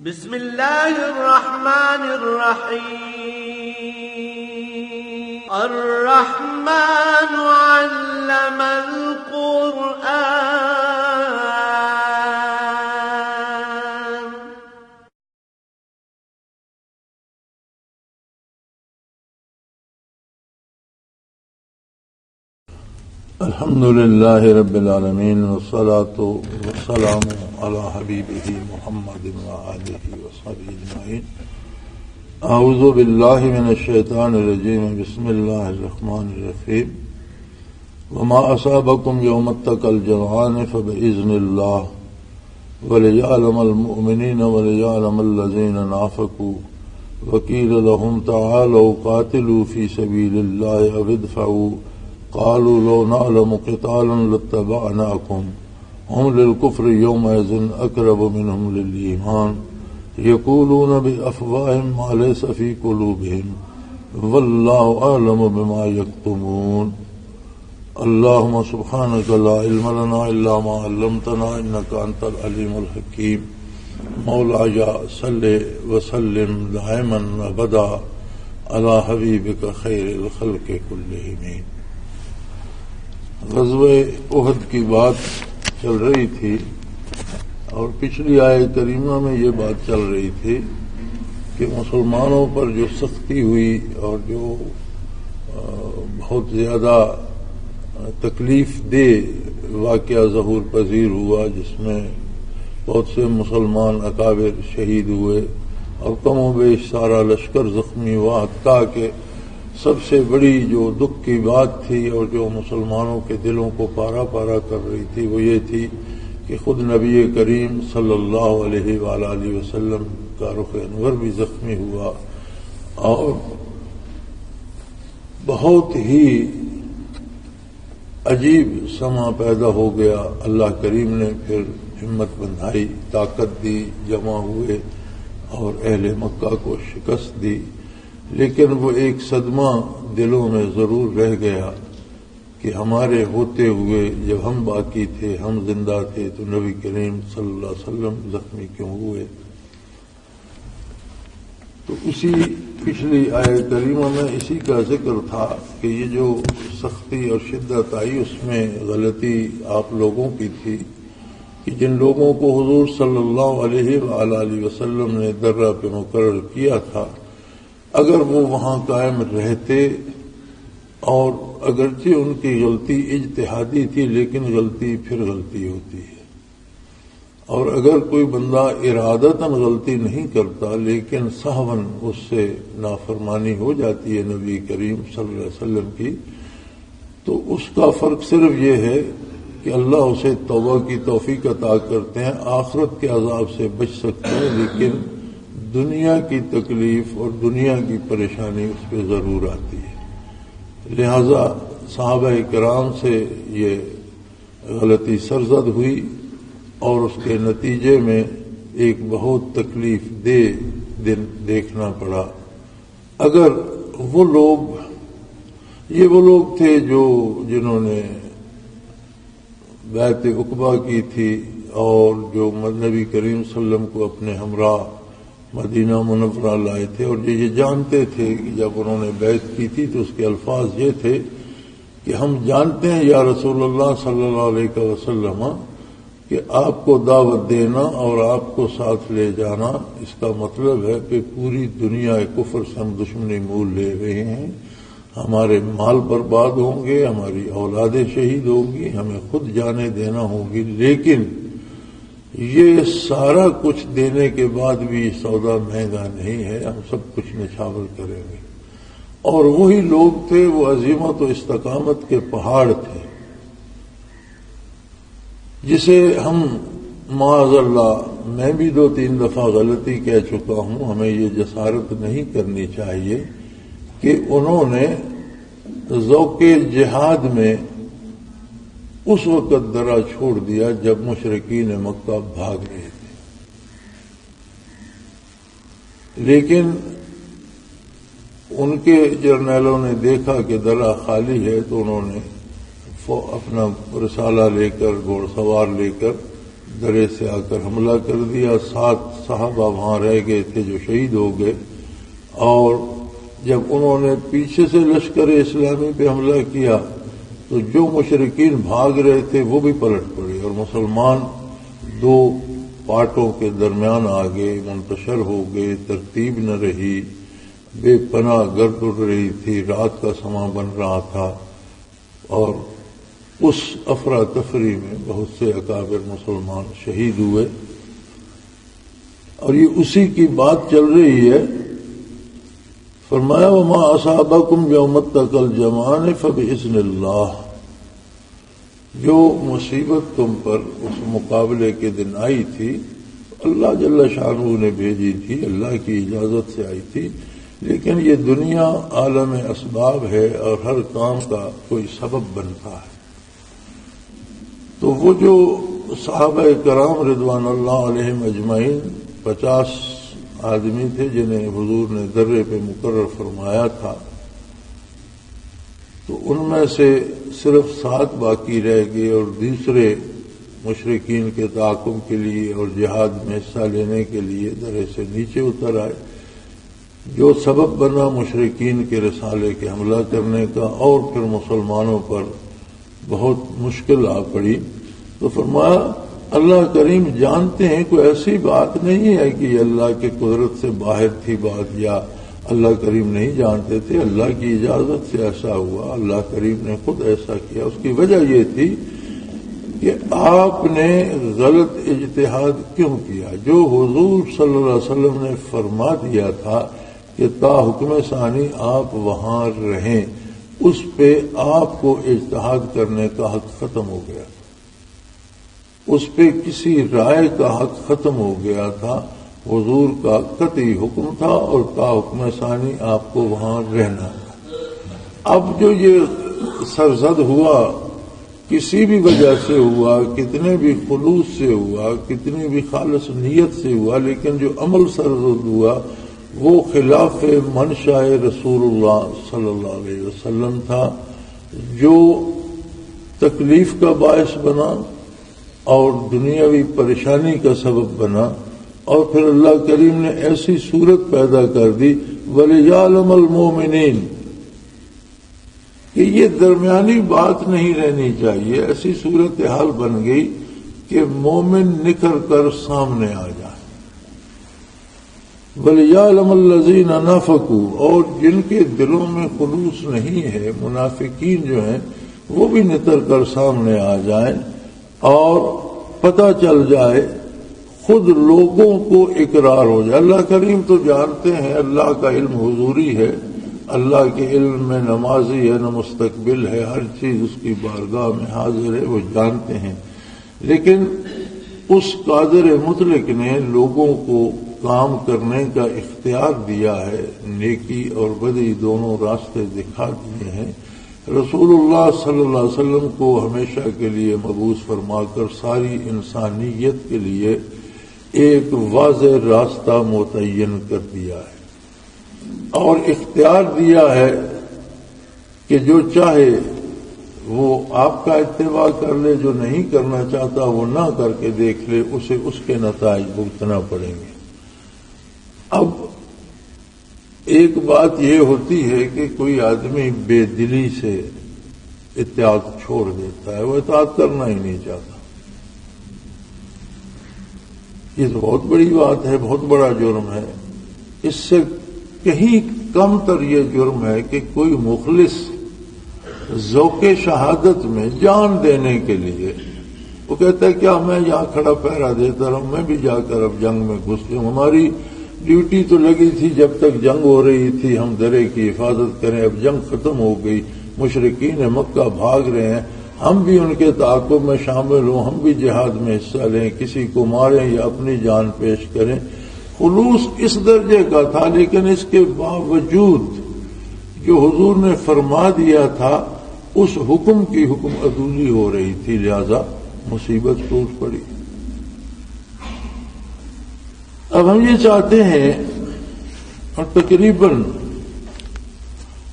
بسم اللہ الرحمن الرحیم الرحمن علم القرآن الحمد للہ رب العالمین والصلاة والسلام علی حبیبہ محمد وآلہ وصحبہ اجمعین. اعوذ باللہ من الشیطان الرجیم. بسم اللہ الرحمن الرحیم. وما اصابکم یوم التقى الجمعان فبإذن اللہ وليعلم المؤمنین وليعلم الذین نافقوا وقیل لهم تعالوا قاتلوا فی سبیل اللہ او ادفعوا قالوا لو نعلم قتالا لاتبعناكم هم للكفر يومئذ أقرب منهم للإيمان يقولون بأفواههم ما ليس في قلوبهم والله أعلم بما يكتمون. اللهم سبحانك لا علم لنا إلا ما علمتنا إنك أنت العليم الحكيم. مولاي صل وسلم دائما أبدا على حبيبك خير الخلق كلهم. غزوہ احد کی بات چل رہی تھی اور پچھلی آیت کریمہ میں یہ بات چل رہی تھی کہ مسلمانوں پر جو سختی ہوئی اور جو بہت زیادہ تکلیف دہ واقعہ ظہور پذیر ہوا، جس میں بہت سے مسلمان اکابر شہید ہوئے اور کم و بیش سارا لشکر زخمی ہوا، حتیٰ کہ سب سے بڑی جو دکھ کی بات تھی اور جو مسلمانوں کے دلوں کو پارا پارا کر رہی تھی وہ یہ تھی کہ خود نبی کریم صلی اللہ علیہ وآلہ وسلم کا رخ انور بھی زخمی ہوا اور بہت ہی عجیب سما پیدا ہو گیا. اللہ کریم نے پھر ہمت بندھائی، طاقت دی، جمع ہوئے اور اہل مکہ کو شکست دی. لیکن وہ ایک صدمہ دلوں میں ضرور رہ گیا کہ ہمارے ہوتے ہوئے جب ہم باقی تھے، ہم زندہ تھے، تو نبی کریم صلی اللہ علیہ وسلم زخمی کیوں ہوئے. تو اسی پچھلی آیت کریمہ میں اسی کا ذکر تھا کہ یہ جو سختی اور شدت آئی اس میں غلطی آپ لوگوں کی تھی کہ جن لوگوں کو حضور صلی اللہ علیہ وآلہ وسلم نے درہ پہ مقرر کیا تھا، اگر وہ وہاں قائم رہتے، اور اگرچہ ان کی غلطی اجتہادی تھی لیکن غلطی پھر غلطی ہوتی ہے، اور اگر کوئی بندہ ارادتاً غلطی نہیں کرتا لیکن سہواً اس سے نافرمانی ہو جاتی ہے نبی کریم صلی اللہ علیہ وسلم کی، تو اس کا فرق صرف یہ ہے کہ اللہ اسے توبہ کی توفیق عطا کرتے ہیں، آخرت کے عذاب سے بچ سکتے ہیں، لیکن دنیا کی تکلیف اور دنیا کی پریشانی اس پہ ضرور آتی ہے. لہذا صحابہ کرام سے یہ غلطی سرزد ہوئی اور اس کے نتیجے میں ایک بہت تکلیف دہ دن دیکھنا پڑا. اگر وہ لوگ تھے جنہوں نے بیعت عقبہ کی تھی اور جو نبی کریم صلی اللہ علیہ وسلم کو اپنے ہمراہ مدینہ منورہ لائے تھے، اور یہ جانتے تھے کہ جب انہوں نے بیعت کی تھی تو اس کے الفاظ یہ تھے کہ ہم جانتے ہیں یا رسول اللہ صلی اللہ علیہ وسلم کہ آپ کو دعوت دینا اور آپ کو ساتھ لے جانا، اس کا مطلب ہے کہ پوری دنیا کفر سے ہم دشمنی مول لے رہے ہیں، ہمارے مال برباد ہوں گے، ہماری اولادیں شہید ہوگی، ہمیں خود جانیں دینا ہوگی، لیکن یہ سارا کچھ دینے کے بعد بھی سودا مہنگا نہیں ہے، ہم سب کچھ نچھاور کریں گے. اور وہی لوگ تھے، وہ عزیمت و استقامت کے پہاڑ تھے، جسے ہم معاذ اللہ، میں بھی 2-3 دفعہ غلطی کہہ چکا ہوں، ہمیں یہ جسارت نہیں کرنی چاہیے کہ انہوں نے ذوق جہاد میں اس وقت درہ چھوڑ دیا جب مشرکین مکہ بھاگ رہے تھے، لیکن ان کے جرنیلوں نے دیکھا کہ درہ خالی ہے تو انہوں نے اپنا رسالہ لے کر، گھوڑ سوار لے کر درے سے آ کر حملہ کر دیا. 7 صحابہ وہاں رہ گئے تھے جو شہید ہو گئے. اور جب انہوں نے پیچھے سے لشکر اسلامی پہ حملہ کیا تو جو مشرکین بھاگ رہے تھے وہ بھی پلٹ پڑے اور مسلمان 2 پارٹوں کے درمیان آ گئے, منتشر ہو گئے, ترتیب نہ رہی, بے پناہ گرد اڑ رہی تھی, رات کا سماں بن رہا تھا. اور اس افراتفری میں بہت سے اکابر مسلمان شہید ہوئے. اور یہ اسی کی بات چل رہی ہے. فرمایا وما اصابکم یوم التقى الجمعان فباذن اللہ, جو مصیبت تم پر اس مقابلے کے دن آئی تھی اللہ جل شانہ نے بھیجی تھی, اللہ کی اجازت سے آئی تھی. لیکن یہ دنیا عالم اسباب ہے اور ہر کام کا کوئی سبب بنتا ہے. تو وہ جو صحابہ کرام رضوان اللہ علیہم اجمعین 50 آدمی تھے جنہیں حضور نے درے پہ مقرر فرمایا تھا, تو ان میں سے صرف 7 باقی رہ گئے اور دوسرے مشرکین کے تعاقب کے لیے اور جہاد میں حصہ لینے کے لیے درے سے نیچے اتر آئے, جو سبب بنا مشرکین کے رسالے کے حملہ کرنے کا. اور پھر مسلمانوں پر بہت مشکل آ پڑی. تو فرمایا اللہ کریم جانتے ہیں, کوئی ایسی بات نہیں ہے کہ یہ اللہ کی قدرت سے باہر تھی بات یا اللہ کریم نہیں جانتے تھے. اللہ کی اجازت سے ایسا ہوا, اللہ کریم نے خود ایسا کیا. اس کی وجہ یہ تھی کہ آپ نے غلط اجتہاد کیوں کیا. جو حضور صلی اللہ علیہ وسلم نے فرما دیا تھا کہ تا حکم ثانی آپ وہاں رہیں, اس پہ آپ کو اجتہاد کرنے کا حق ختم ہو گیا. اس پہ کسی رائے کا حق ختم ہو گیا تھا. حضور کا قطعی حکم تھا اور تا حکم ثانی آپ کو وہاں رہنا تھا. اب جو یہ سرزد ہوا کسی بھی وجہ سے ہوا, کتنے بھی خلوص سے ہوا, کتنی بھی خالص نیت سے ہوا, لیکن جو عمل سرزد ہوا وہ خلاف منشاء رسول اللہ صلی اللہ علیہ وسلم تھا, جو تکلیف کا باعث بنا اور دنیاوی پریشانی کا سبب بنا. اور پھر اللہ کریم نے ایسی صورت پیدا کر دی وَلِيَعْلَمَ الْمُؤْمِنِينَ کہ یہ درمیانی بات نہیں رہنی چاہیے. ایسی صورت حال بن گئی کہ مومن نکھر کر سامنے آ جائے. وَلِيَعْلَمَ الَّذِينَ نَافَقُوا, اور جن کے دلوں میں خلوص نہیں ہے, منافقین جو ہیں وہ بھی نکھر کر سامنے آ جائیں اور پتہ چل جائے, خود لوگوں کو اقرار ہو جائے. اللہ کریم تو جانتے ہیں, اللہ کا علم حضوری ہے, اللہ کے علم میں نمازی ہے نہ مستقبل ہے, ہر چیز اس کی بارگاہ میں حاضر ہے, وہ جانتے ہیں. لیکن اس قادر مطلق نے لوگوں کو کام کرنے کا اختیار دیا ہے, نیکی اور بدی دونوں راستے دکھا دیے ہیں. رسول اللہ صلی اللہ علیہ وسلم کو ہمیشہ کے لیے مبعوث فرما کر ساری انسانیت کے لیے ایک واضح راستہ متعین کر دیا ہے اور اختیار دیا ہے کہ جو چاہے وہ آپ کا اتباع کر لے, جو نہیں کرنا چاہتا وہ نہ کر کے دیکھ لے, اسے اس کے نتائج بھگتنا پڑیں گے. اب ایک بات یہ ہوتی ہے کہ کوئی آدمی بے دلی سے اطاعت چھوڑ دیتا ہے, وہ اطاعت کرنا ہی نہیں چاہتا. یہ تو بہت بڑی بات ہے, بہت بڑا جرم ہے. اس سے کہیں کم تر یہ جرم ہے کہ کوئی مخلص ذوق شہادت میں جان دینے کے لیے وہ کہتا ہے کیا میں یہاں کھڑا پہرا دیتا رہوں, میں بھی جا کر اب جنگ میں گھس جاؤں. ہماری ڈیوٹی تو لگی تھی جب تک جنگ ہو رہی تھی ہم درے کی حفاظت کریں, اب جنگ ختم ہو گئی, مشرکین مکہ بھاگ رہے ہیں, ہم بھی ان کے تعاقب میں شامل ہوں, ہم بھی جہاد میں حصہ لیں, کسی کو ماریں یا اپنی جان پیش کریں. خلوص اس درجے کا تھا, لیکن اس کے باوجود جو حضور نے فرما دیا تھا اس حکم کی حکم عدولی ہو رہی تھی, لہذا مصیبت ٹوٹ پڑی. اب ہم یہ چاہتے ہیں, اور تقریباً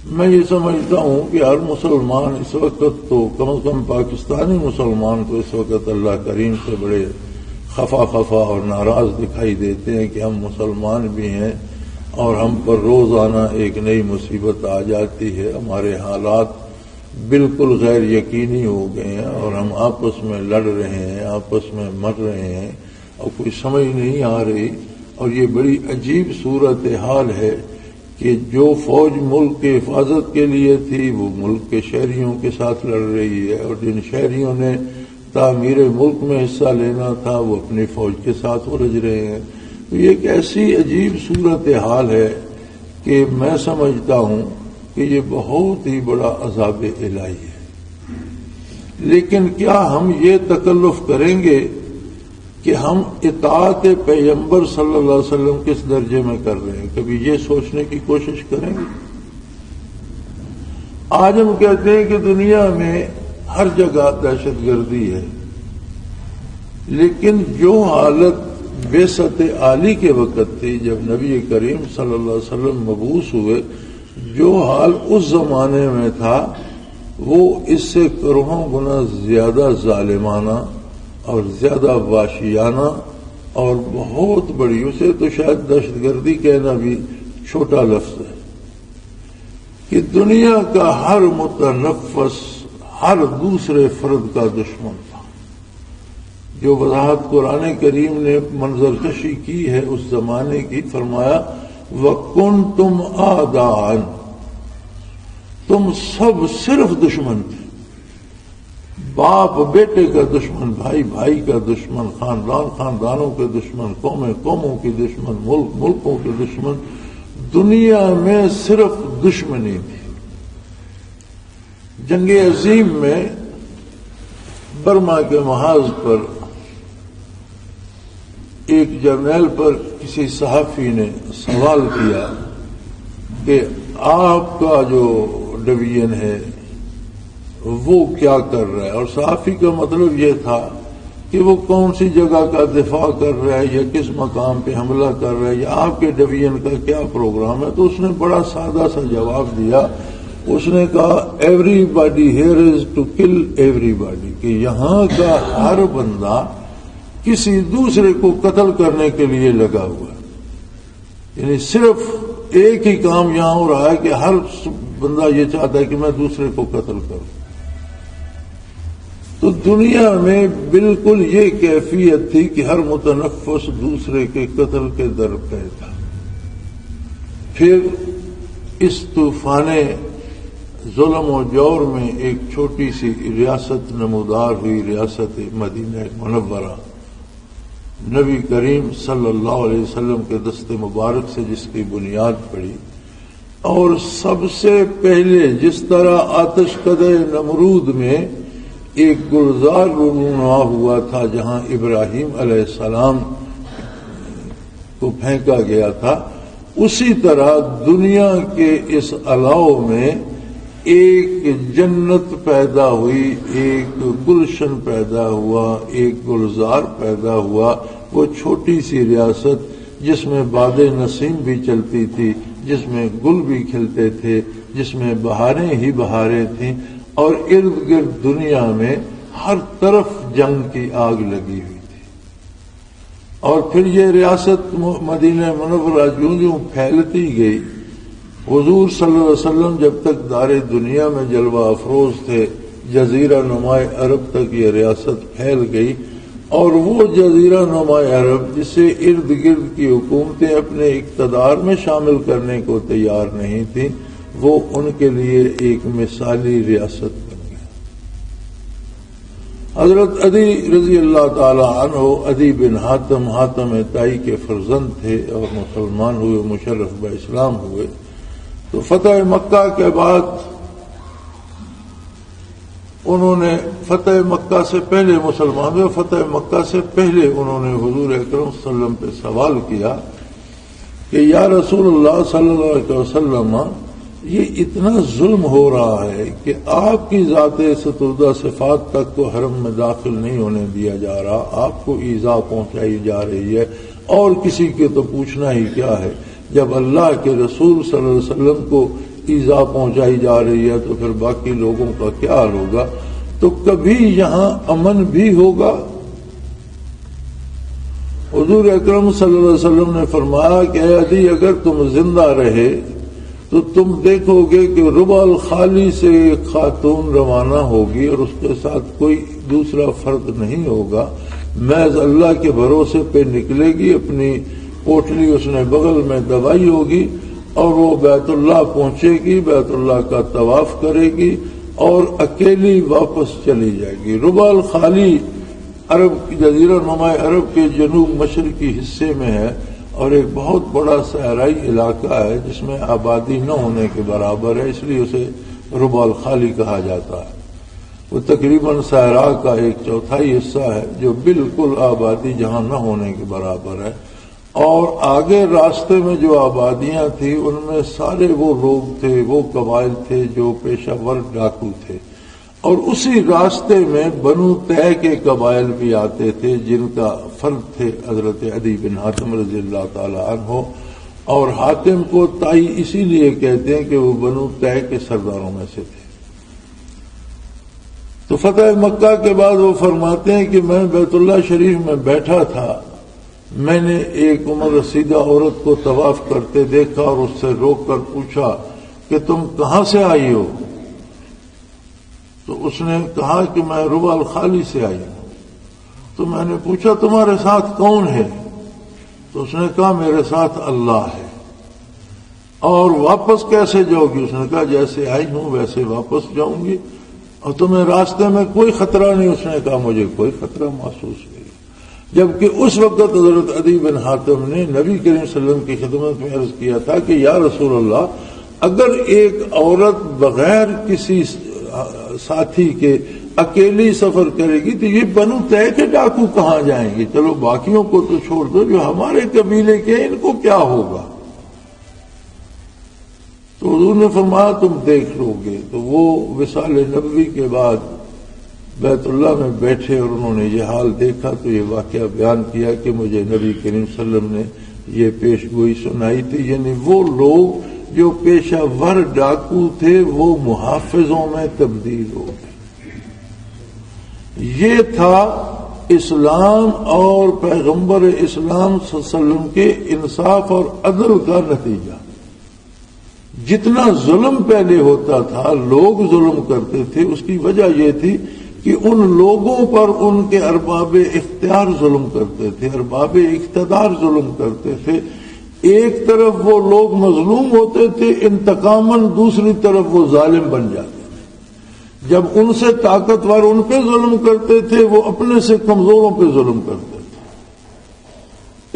میں یہ سمجھتا ہوں کہ ہر مسلمان اس وقت تو کم از کم پاکستانی مسلمان کو اس وقت اللہ کریم سے بڑے خفا خفا اور ناراض دکھائی دیتے ہیں کہ ہم مسلمان بھی ہیں اور ہم پر روزانہ ایک نئی مصیبت آ جاتی ہے، ہمارے حالات بالکل غیر یقینی ہو گئے ہیں اور ہم آپس میں لڑ رہے ہیں، آپس میں مر رہے ہیں اور کوئی سمجھ نہیں آ رہی۔ اور یہ بڑی عجیب صورتحال ہے کہ جو فوج ملک کی حفاظت کے لیے تھی وہ ملک کے شہریوں کے ساتھ لڑ رہی ہے، اور جن شہریوں نے تعمیر ملک میں حصہ لینا تھا وہ اپنی فوج کے ساتھ الجھ رہے ہیں۔ تو یہ ایک ایسی عجیب صورتحال ہے کہ میں سمجھتا ہوں کہ یہ بہت ہی بڑا عذاب الہی ہے۔ لیکن کیا ہم یہ تکلف کریں گے کہ ہم اطاعت پیغمبر صلی اللہ علیہ وسلم کس درجے میں کر رہے ہیں؟ کبھی یہ سوچنے کی کوشش کریں گے؟ آج ہم کہتے ہیں کہ دنیا میں ہر جگہ دہشت گردی ہے، لیکن جو حالت بعثت عالی کے وقت تھی جب نبی کریم صلی اللہ علیہ وسلم مبعوث ہوئے، جو حال اس زمانے میں تھا وہ اس سے کروڑوں گنا زیادہ ظالمانہ اور زیادہ وحشیانہ اور بہت بڑی، اسے تو شاید دہشت گردی کہنا بھی چھوٹا لفظ ہے، کہ دنیا کا ہر متنفس ہر دوسرے فرد کا دشمن تھا۔ جو وضاحت قرآن کریم نے منظر کشی کی ہے اس زمانے کی، فرمایا وَكُنْتُمْ أَعْدَاءً، تم سب صرف دشمن تھے، باپ بیٹے کا دشمن، بھائی بھائی کا دشمن، خاندان خاندانوں کے دشمن، قومیں قوموں کے دشمن، ملک ملکوں کے دشمن، دنیا میں صرف دشمنی تھی۔ جنگ عظیم میں برما کے محاذ پر ایک جرنیل پر کسی صحافی نے سوال کیا کہ آپ کا جو ڈویژن ہے وہ کیا کر رہا ہے، اور صحافی کا مطلب یہ تھا کہ وہ کون سی جگہ کا دفاع کر رہا ہے یا کس مقام پہ حملہ کر رہا ہے یا آپ کے ڈویژن کا کیا پروگرام ہے۔ تو اس نے بڑا سادہ سا جواب دیا، اس نے کہا everybody here is to kill everybody, کہ یہاں کا ہر بندہ کسی دوسرے کو قتل کرنے کے لیے لگا ہوا ہے، یعنی صرف ایک ہی کام یہاں ہو رہا ہے کہ ہر بندہ یہ چاہتا ہے کہ میں دوسرے کو قتل کروں۔ تو دنیا میں بالکل یہ کیفیت تھی کہ ہر متنفس دوسرے کے قتل کے در پہ تھا۔ پھر اس طوفان ظلم و جور میں ایک چھوٹی سی ریاست نمودار ہوئی، ریاست مدینہ منورہ، نبی کریم صلی اللہ علیہ وسلم کے دست مبارک سے جس کی بنیاد پڑی، اور سب سے پہلے جس طرح آتش کدہ نمرود میں ایک گلزار رونما ہوا تھا جہاں ابراہیم علیہ السلام کو پھینکا گیا تھا، اسی طرح دنیا کے اس علاؤ میں ایک جنت پیدا ہوئی، ایک گلشن پیدا ہوا، ایک گلزار پیدا ہوا، وہ چھوٹی سی ریاست جس میں باد نسیم بھی چلتی تھی، جس میں گل بھی کھلتے تھے، جس میں بہاریں ہی بہاریں تھیں، اور ارد گرد دنیا میں ہر طرف جنگ کی آگ لگی ہوئی تھی۔ اور پھر یہ ریاست مدینہ منورہ جوں جوں پھیلتی گئی، حضور صلی اللہ علیہ وسلم جب تک دار دنیا میں جلوہ افروز تھے، جزیرہ نمائے عرب تک یہ ریاست پھیل گئی، اور وہ جزیرہ نمائے عرب جسے ارد گرد کی حکومتیں اپنے اقتدار میں شامل کرنے کو تیار نہیں تھیں، وہ ان کے لیے ایک مثالی ریاست بن گئی۔ حضرت عدی رضی اللہ تعالی عنہ، عدی بن حاتم، حاتم طائی کے فرزند تھے اور مسلمان ہوئے، مشرف باسلام ہوئے۔ تو فتح مکہ کے بعد انہوں نے فتح مکہ سے پہلے مسلمان ہوئے، فتح مکہ سے پہلے انہوں نے حضور اکرم صلی اللہ علیہ وسلم پہ سوال کیا کہ یا رسول اللہ صلی اللہ علیہ وسلم، یہ اتنا ظلم ہو رہا ہے کہ آپ کی ذات ستردہ صفات تک کو حرم میں داخل نہیں ہونے دیا جا رہا، آپ کو ایذا پہنچائی جا رہی ہے، اور کسی کے تو پوچھنا ہی کیا ہے، جب اللہ کے رسول صلی اللہ علیہ وسلم کو ایذا پہنچائی جا رہی ہے تو پھر باقی لوگوں کا کیا حال ہوگا؟ تو کبھی یہاں امن بھی ہوگا؟ حضور اکرم صلی اللہ علیہ وسلم نے فرمایا کہ اے علی اگر تم زندہ رہے تو تم دیکھو گے کہ ربع الخالی سے ایک خاتون روانہ ہوگی اور اس کے ساتھ کوئی دوسرا فرد نہیں ہوگا، محض اللہ کے بھروسے پہ نکلے گی، اپنی پوٹلی اس نے بغل میں دبائی ہوگی اور وہ بیت اللہ پہنچے گی، بیت اللہ کا طواف کرے گی اور اکیلی واپس چلی جائے گی۔ ربع الخالی عرب جزیرہ نما عرب کے جنوب مشرقی حصے میں ہے اور ایک بہت بڑا صحرائی علاقہ ہے جس میں آبادی نہ ہونے کے برابر ہے، اس لیے اسے ربع الخالی کہا جاتا ہے۔ وہ تقریباً صحرا کا ایک چوتھائی حصہ ہے جو بالکل آبادی جہاں نہ ہونے کے برابر ہے، اور آگے راستے میں جو آبادیاں تھیں ان میں سارے وہ لوگ تھے، وہ قبائل تھے جو پیشہ ور ڈاکو تھے، اور اسی راستے میں بنو طے کے قبائل بھی آتے تھے جن کا فرد تھے حضرت عدی بن حاتم رضی اللہ تعالی عنہ، اور حاتم کو تائی اسی لیے کہتے ہیں کہ وہ بنو طے کے سرداروں میں سے تھے۔ تو فتح مکہ کے بعد وہ فرماتے ہیں کہ میں بیت اللہ شریف میں بیٹھا تھا، میں نے ایک عمر رسیدہ عورت کو طواف کرتے دیکھا اور اس سے روک کر پوچھا کہ تم کہاں سے آئی ہو؟ تو اس نے کہا کہ میں ربع الخالی سے آئی ہوں۔ تو میں نے پوچھا تمہارے ساتھ کون ہے؟ تو اس نے کہا میرے ساتھ اللہ ہے۔ اور واپس کیسے جاؤ گی؟ اس نے کہا جیسے آئی ہوں ویسے واپس جاؤں گی، اور تمہیں راستے میں کوئی خطرہ نہیں؟ اس نے کہا مجھے کوئی خطرہ محسوس نہیں۔ جبکہ اس وقت حضرت عدی بن حاتم نے نبی کریم صلی اللہ علیہ وسلم کی خدمت میں عرض کیا تھا کہ یا رسول اللہ، اگر ایک عورت بغیر کسی ساتھی کے اکیلی سفر کرے گی تو یہ بنو طے کے ڈاکو کہاں جائیں گے؟ چلو باقیوں کو تو چھوڑ دو، جو ہمارے قبیلے کے ان کو کیا ہوگا؟ تو حضور نے فرمایا تم دیکھ لو گے۔ تو وہ وصال نبوی کے بعد بیت اللہ میں بیٹھے اور انہوں نے یہ حال دیکھا تو یہ واقعہ بیان کیا کہ مجھے نبی کریم صلی اللہ علیہ وسلم نے یہ پیش گوئی سنائی تھی، یعنی وہ لوگ جو پیشہ ور ڈاکو تھے وہ محافظوں میں تبدیل ہو گئے۔ یہ تھا اسلام اور پیغمبر اسلام صلی اللہ علیہ وسلم کے انصاف اور عدل کا نتیجہ۔ جتنا ظلم پہلے ہوتا تھا، لوگ ظلم کرتے تھے، اس کی وجہ یہ تھی کہ ان لوگوں پر ان کے ارباب اختیار ظلم کرتے تھے، ارباب اقتدار ظلم کرتے تھے۔ ایک طرف وہ لوگ مظلوم ہوتے تھے انتقاماً، دوسری طرف وہ ظالم بن جاتے تھے۔ جب ان سے طاقتور ان پہ ظلم کرتے تھے، وہ اپنے سے کمزوروں پہ ظلم کرتے تھے۔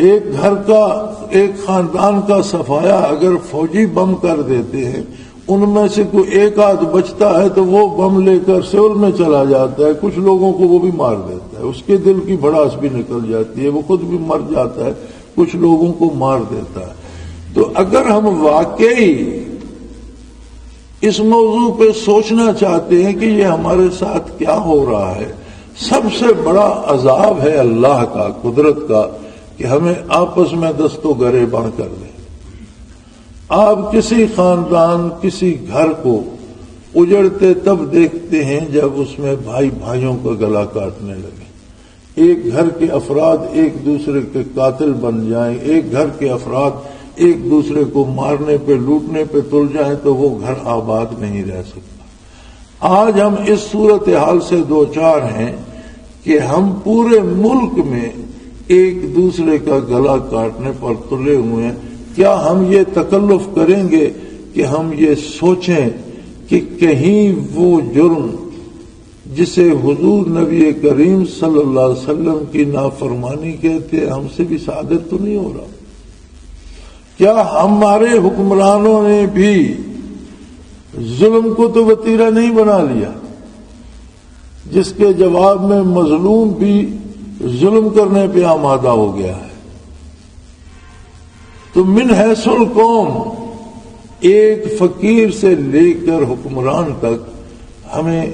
ایک گھر کا، ایک خاندان کا صفایا اگر فوجی بم کر دیتے ہیں، ان میں سے کوئی ایک آدھ بچتا ہے تو وہ بم لے کر سیول میں چلا جاتا ہے، کچھ لوگوں کو وہ بھی مار دیتا ہے، اس کے دل کی بھڑاس بھی نکل جاتی ہے، وہ خود بھی مر جاتا ہے، کچھ لوگوں کو مار دیتا ہے۔ تو اگر ہم واقعی اس موضوع پہ سوچنا چاہتے ہیں کہ یہ ہمارے ساتھ کیا ہو رہا ہے، سب سے بڑا عذاب ہے اللہ کا، قدرت کا، کہ ہمیں آپس میں دست و گریباں کر دیں۔ آپ کسی خاندان، کسی گھر کو اجڑتے تب دیکھتے ہیں جب اس میں بھائی بھائیوں کا گلا کاٹنے لگے، ایک گھر کے افراد ایک دوسرے کے قاتل بن جائیں، ایک گھر کے افراد ایک دوسرے کو مارنے پہ، لوٹنے پہ تل جائیں، تو وہ گھر آباد نہیں رہ سکتا۔ آج ہم اس صورتحال سے دوچار ہیں کہ ہم پورے ملک میں ایک دوسرے کا گلا کاٹنے پر تلے ہوئے ہیں۔ کیا ہم یہ تکلف کریں گے کہ ہم یہ سوچیں کہ کہیں وہ جرم جسے حضور نبی کریم صلی اللہ علیہ وسلم کی نافرمانی کہتے ہیں ہم سے بھی صادر تو نہیں ہو رہا؟ کیا ہمارے حکمرانوں نے بھی ظلم کو تو وتیرہ نہیں بنا لیا، جس کے جواب میں مظلوم بھی ظلم کرنے پہ آمادہ ہو گیا ہے؟ تو من حیث القوم، ایک فقیر سے لے کر حکمران تک ہمیں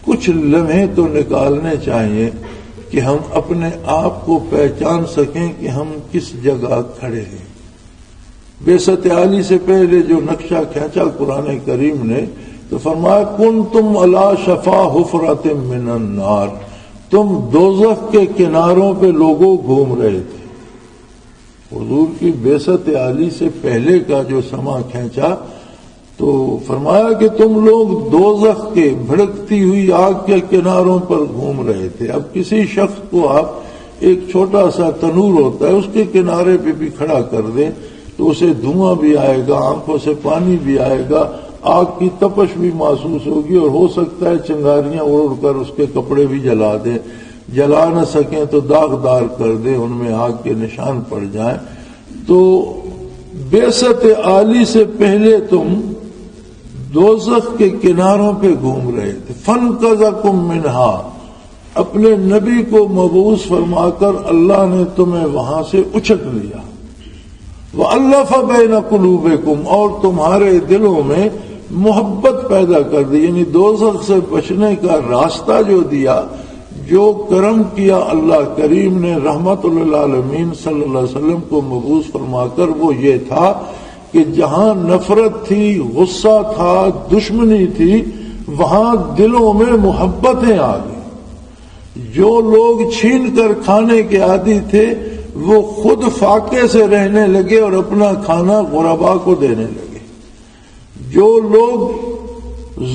کچھ لمحے تو نکالنے چاہیے کہ ہم اپنے آپ کو پہچان سکیں کہ ہم کس جگہ کھڑے ہیں۔ بعثت عالی سے پہلے جو نقشہ کھینچا قرآن کریم نے تو فرمایا کنتم علی شفا حفرۃ من النار، تم دوزخ کے کناروں پہ لوگوں گھوم رہے تھے۔ حضور کی بعثت عالی سے پہلے کا جو سما کھینچا تو فرمایا کہ تم لوگ دوزخ کے بھڑکتی ہوئی آگ کے کناروں پر گھوم رہے تھے. اب کسی شخص کو آپ ایک چھوٹا سا تنور ہوتا ہے اس کے کنارے پہ بھی کھڑا کر دیں تو اسے دھواں بھی آئے گا, آنکھوں سے پانی بھی آئے گا, آگ کی تپش بھی محسوس ہوگی اور ہو سکتا ہے چنگاریاں اڑ کر اس کے کپڑے بھی جلا دیں, جلا نہ سکیں تو داغدار کر دیں, ان میں آگ کے نشان پڑ جائیں. تو بعثت عالی سے پہلے تم دوزخ کے کناروں پہ گھوم رہے تھے. فَانْقَذَكُم مِّنْهَا, اپنے نبی کو مبعوث فرما کر اللہ نے تمہیں وہاں سے اچک لیا. وَأَلَّفَ بَيْنَ قُلُوبِكُمْ, اور تمہارے دلوں میں محبت پیدا کر دی, یعنی دوزخ سے بچنے کا راستہ جو دیا, جو کرم کیا اللہ کریم نے رحمت للعالمین صلی اللہ علیہ وسلم کو مبعوث فرما کر, وہ یہ تھا کہ جہاں نفرت تھی, غصہ تھا, دشمنی تھی, وہاں دلوں میں محبتیں آ گئی. جو لوگ چھین کر کھانے کے عادی تھے وہ خود فاقے سے رہنے لگے اور اپنا کھانا غربا کو دینے لگے. جو لوگ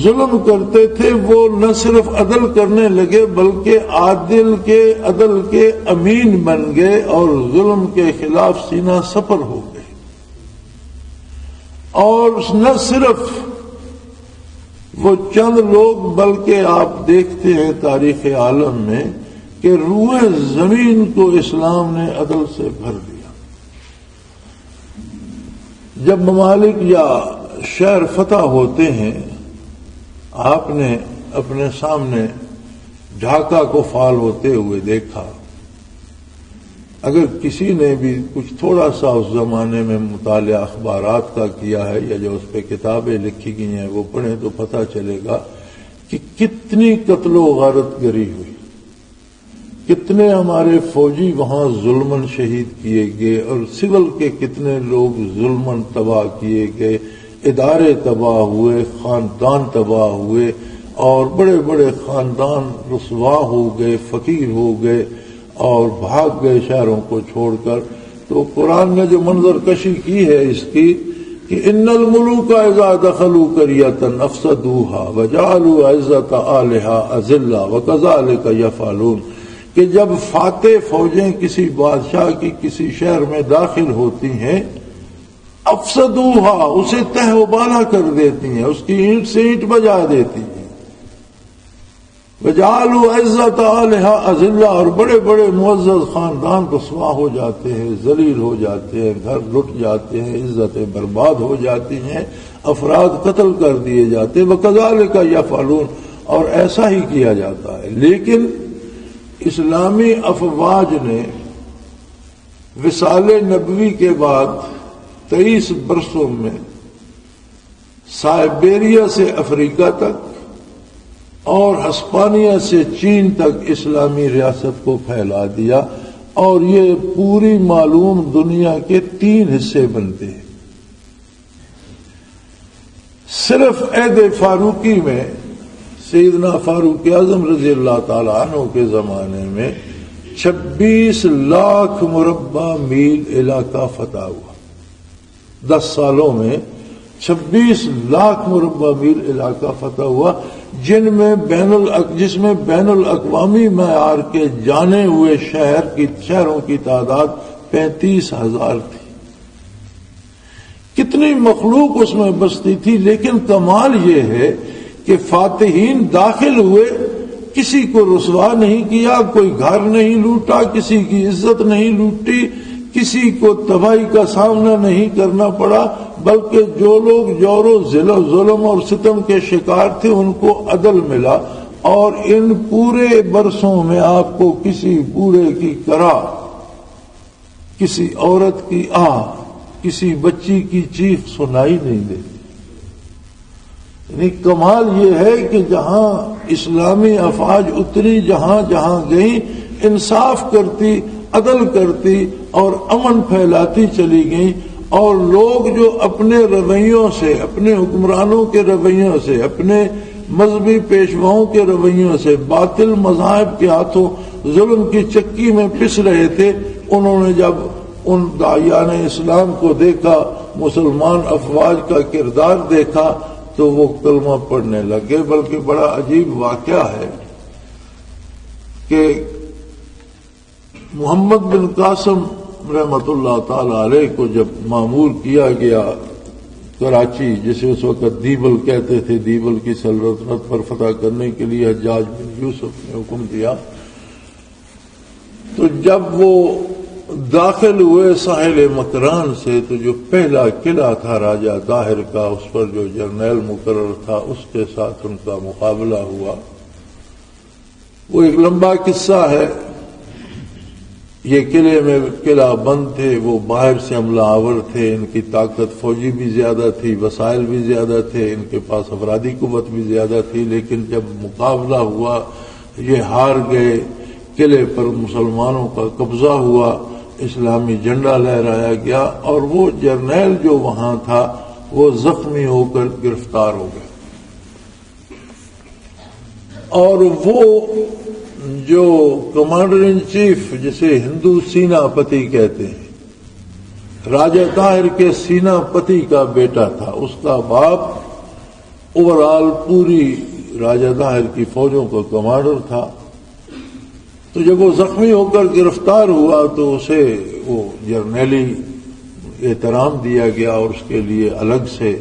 ظلم کرتے تھے وہ نہ صرف عدل کرنے لگے بلکہ عدل کے امین بن گئے اور ظلم کے خلاف سینہ سپر ہو گئے. اور نہ صرف وہ چند لوگ بلکہ آپ دیکھتے ہیں تاریخ عالم میں کہ روئے زمین کو اسلام نے عدل سے بھر دیا. جب ممالک یا شہر فتح ہوتے ہیں, آپ نے اپنے سامنے ڈھاکہ کو فعال ہوتے ہوئے دیکھا. اگر کسی نے بھی کچھ تھوڑا سا اس زمانے میں مطالعہ اخبارات کا کیا ہے یا جو اس پہ کتابیں لکھی گئی ہیں وہ پڑھیں تو پتہ چلے گا کہ کتنی قتل و غارت گری ہوئی, کتنے ہمارے فوجی وہاں ظلمن شہید کیے گئے اور سول کے کتنے لوگ ظلمن تباہ کیے گئے, ادارے تباہ ہوئے, خاندان تباہ ہوئے اور بڑے بڑے خاندان رسوا ہو گئے, فقیر ہو گئے اور بھاگ گئے شہروں کو چھوڑ کر. تو قرآن نے جو منظر کشی کی ہے اس کی کہ ان الملوک اذا دخلوا قریۃ افسدوها وجعلوا عزۃ اہلها اذلہ وکذلک یفعلون, کہ جب فاتح فوجیں کسی بادشاہ کی کسی شہر میں داخل ہوتی ہیں, افسدوها, اسے تہ و بالا کر دیتی ہیں, اس کی اینٹ سے اینٹ بجا دیتی ہیں. وجعلوا عزت اہلها اذلہ, اور بڑے بڑے معزز خاندان رسوا ہو جاتے ہیں, ذلیل ہو جاتے ہیں, گھر لٹ جاتے ہیں, عزتیں برباد ہو جاتی ہیں, افراد قتل کر دیے جاتے ہیں. وکذالک یفعلون, اور ایسا ہی کیا جاتا ہے. لیکن اسلامی افواج نے وصال نبوی کے بعد 23 برسوں میں سائبیریا سے افریقہ تک اور ہسپانیہ سے چین تک اسلامی ریاست کو پھیلا دیا, اور یہ پوری معلوم دنیا کے 3 حصے بنتے ہیں. صرف عہد فاروقی میں سیدنا فاروق اعظم رضی اللہ تعالی عنہ کے زمانے میں 26 لاکھ مربع میل علاقہ فتح ہوا. 10 سالوں میں 26 لاکھ مربع میل علاقہ فتح ہوا, جس میں بین الاقوامی معیار کے جانے ہوئے شہروں کی تعداد 35,000 تھی. کتنی مخلوق اس میں بستی تھی. لیکن کمال یہ ہے کہ فاتحین داخل ہوئے, کسی کو رسوا نہیں کیا, کوئی گھر نہیں لوٹا, کسی کی عزت نہیں لوٹی, کسی کو تباہی کا سامنا نہیں کرنا پڑا, بلکہ جو لوگ جور و ظلم اور ستم کے شکار تھے ان کو عدل ملا. اور ان پورے برسوں میں آپ کو کسی بوڑھے کی کرا, کسی عورت کی آہ, کسی بچی کی چیخ سنائی نہیں دیتی. یعنی کمال یہ ہے کہ جہاں اسلامی افواج اتری, جہاں جہاں گئیں, انصاف کرتی, عدل کرتی اور امن پھیلاتی چلی گئیں. اور لوگ جو اپنے رویوں سے, اپنے حکمرانوں کے رویوں سے, اپنے مذہبی پیشواؤں کے رویوں سے, باطل مذاہب کے ہاتھوں ظلم کی چکی میں پس رہے تھے, انہوں نے جب ان داعیان اسلام کو دیکھا، مسلمان افواج کا کردار دیکھا تو وہ کلمہ پڑھنے لگے۔ بلکہ بڑا عجیب واقعہ ہے کہ محمد بن قاسم رحمۃ اللہ تعالی علیہ کو جب معمور کیا گیا کراچی، جسے اس وقت دیبل کہتے تھے، دیبل کی سلطنت پر فتح کرنے کے لیے حجاج بن یوسف نے حکم دیا، تو جب وہ داخل ہوئے ساحل مکران سے تو جو پہلا قلعہ تھا راجہ طاہر کا، اس پر جو جرنیل مقرر تھا اس کے ساتھ ان کا مقابلہ ہوا۔ وہ ایک لمبا قصہ ہے۔ یہ قلعے میں قلعہ بند تھے، وہ باہر سے حملہ آور تھے، ان کی طاقت فوجی بھی زیادہ تھی، وسائل بھی زیادہ تھے، ان کے پاس افرادی قوت بھی زیادہ تھی، لیکن جب مقابلہ ہوا یہ ہار گئے۔ قلعے پر مسلمانوں کا قبضہ ہوا، اسلامی جھنڈا لہرایا گیا، اور وہ جرنیل جو وہاں تھا وہ زخمی ہو کر گرفتار ہو گیا۔ اور وہ جو کمانڈر ان چیف، جسے ہندو سینا پتی کہتے ہیں، راجہ طاہر کے سینا پتی کا بیٹا تھا، اس کا باپ اوورال پوری راجہ طاہر کی فوجوں کا کمانڈر تھا۔ تو جب وہ زخمی ہو کر گرفتار ہوا تو اسے وہ جرنیلی احترام دیا گیا اور اس کے لیے الگ سے